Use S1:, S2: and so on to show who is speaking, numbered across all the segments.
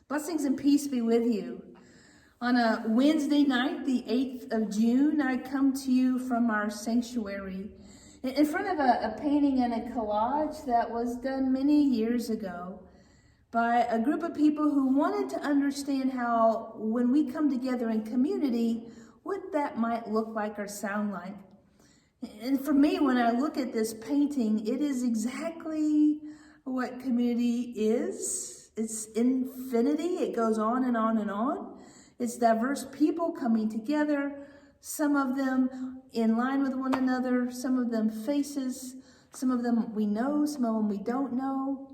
S1: Blessings and peace be with you. On a Wednesday night, the 8th of June, I come to you from our sanctuary in front of a painting and a collage that was done many years ago by a group of people who wanted to understand how, when we come together in community, what that might look like or sound like. And for me, when I look at this painting, it is exactly what community is. It's infinity. It goes on and on and on. It's diverse people coming together, some of them in line with one another, some of them faces, some of them we know, some of them we don't know.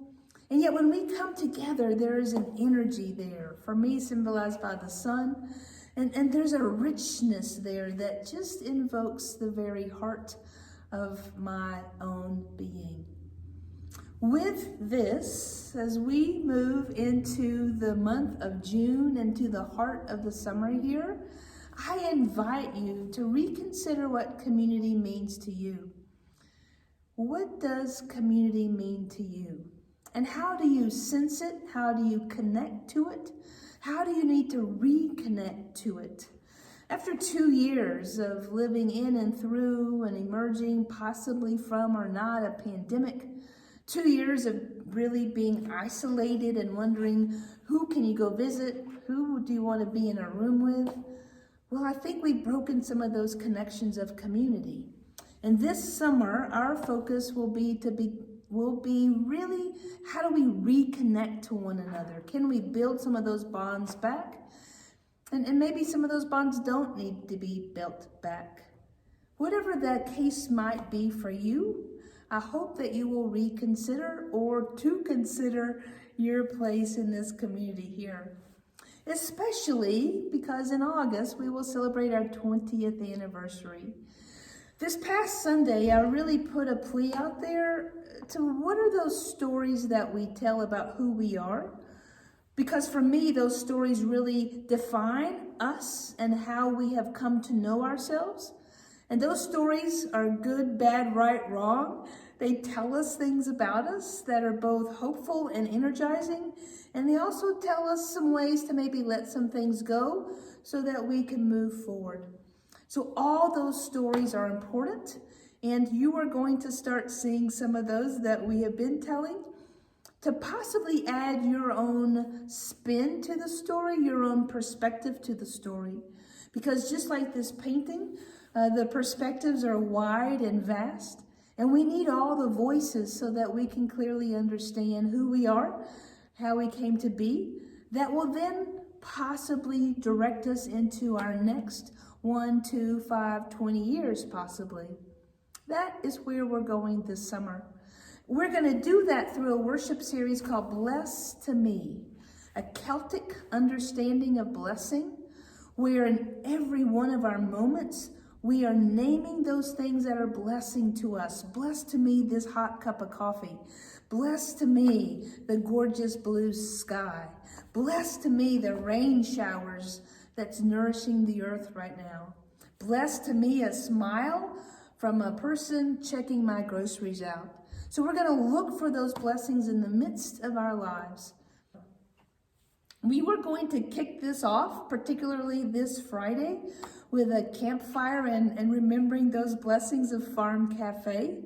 S1: And yet when we come together, there is an energy there, for me symbolized by the sun. And there's a richness there that just invokes the very heart of my own being. With this, as we move into the month of June and to the heart of the summer here, I invite you to reconsider what community means to you. What does community mean to you? And how do you sense it? How do you connect to it? How do you need to reconnect to it? After 2 years of living in and through and emerging possibly from or not a pandemic, 2 years of really being isolated and wondering, who can you go visit? Who do you want to be in a room with? Well, I think we've broken some of those connections of community. And this summer, our focus will be really, how do we reconnect to one another? Can we build some of those bonds back? And maybe some of those bonds don't need to be built back. Whatever that case might be for you, I hope that you will reconsider or to consider your place in this community here. Especially because in August, we will celebrate our 20th anniversary. This past Sunday, I really put a plea out there to what are those stories that we tell about who we are? Because for me, those stories really define us and how we have come to know ourselves. And those stories are good, bad, right, wrong. They tell us things about us that are both hopeful and energizing. And they also tell us some ways to maybe let some things go so that we can move forward. So all those stories are important. And you are going to start seeing some of those that we have been telling to possibly add your own spin to the story, your own perspective to the story. Because just like this painting, the perspectives are wide and vast, and we need all the voices so that we can clearly understand who we are, how we came to be. That will then possibly direct us into our next 1, 2, 5, 20 years possibly. That is where we're going this summer. We're going to do that through a worship series called Bless to Me, a Celtic understanding of blessing, where in every one of our moments, we are naming those things that are blessing to us. Bless to me this hot cup of coffee. Bless to me the gorgeous blue sky. Bless to me the rain showers that's nourishing the earth right now. Bless to me a smile from a person checking my groceries out. So we're going to look for those blessings in the midst of our lives. We were going to kick this off, particularly this Friday, with a campfire and remembering those blessings of Farm Cafe.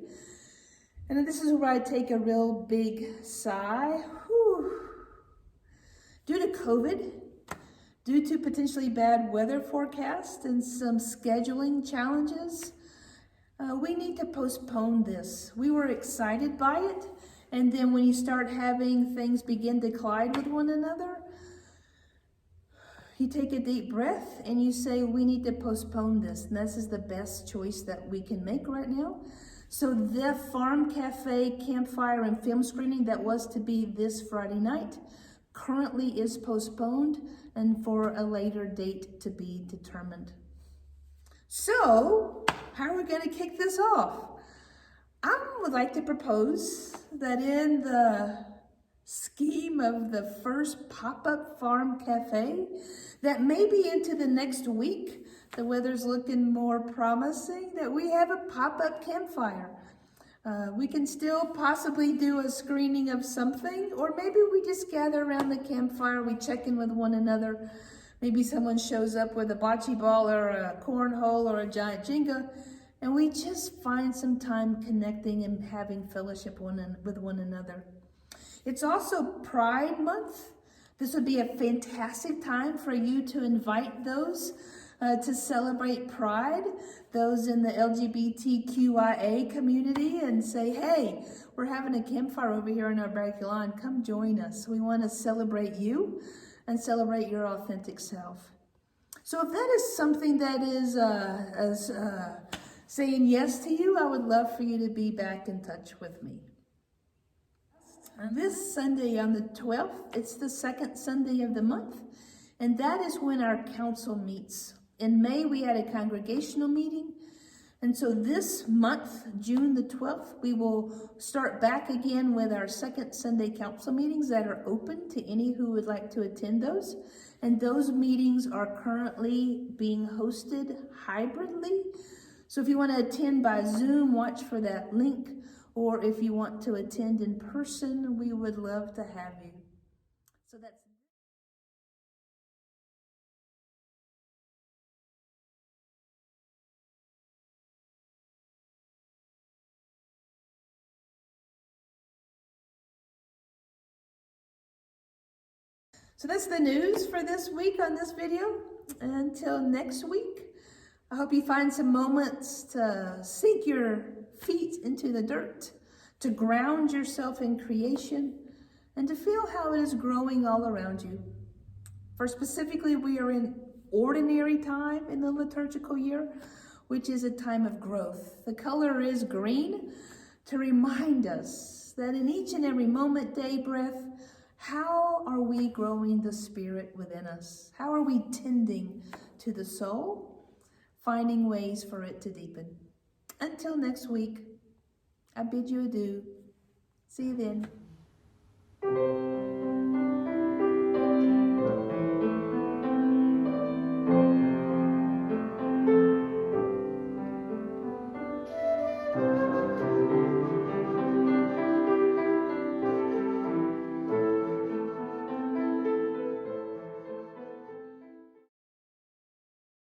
S1: And this is where I take a real big sigh. Whew. Due to COVID, due to potentially bad weather forecast and some scheduling challenges, we need to postpone this. We were excited by it, and then when you start having things begin to collide with one another, you take a deep breath and you say, we need to postpone this. And this is the best choice that we can make right now. So the Farm Cafe campfire and film screening that was to be this Friday night currently is postponed and for a later date to be determined. So, how are we going to kick this off? I would like to propose that in the scheme of the first pop-up Farm Cafe, that maybe into the next week, the weather's looking more promising, that we have a pop-up campfire. We can still possibly do a screening of something, or maybe we just gather around the campfire, we check in with one another. Maybe someone shows up with a bocce ball or a cornhole or a giant Jenga, and we just find some time connecting and having fellowship with one another. It's also Pride Month. This would be a fantastic time for you to invite those to celebrate Pride, those in the LGBTQIA community, and say, hey, we're having a campfire over here in our back lawn. Come join us. We want to celebrate you and celebrate your authentic self. So if that is something that is saying yes to you, I would love for you to be back in touch with me. This Sunday on the 12th, it's the second Sunday of the month, and that is when our council meets. In May, we had a congregational meeting, and so this month, June the 12th, we will start back again with our second Sunday council meetings that are open to any who would like to attend those. And those meetings are currently being hosted hybridly. So if you want to attend by Zoom, watch for that link. Or if you want to attend in person, we would love to have you. So that's the news for this week on this video. Until next week, I hope you find some moments to sink your feet into the dirt, to ground yourself in creation, and to feel how it is growing all around you. For specifically, we are in ordinary time in the liturgical year, which is a time of growth. The color is green to remind us that in each and every moment, day, breath, how are we growing the spirit within us? How are we tending to the soul, finding ways for it to deepen? Until next week, I bid you adieu. See you then.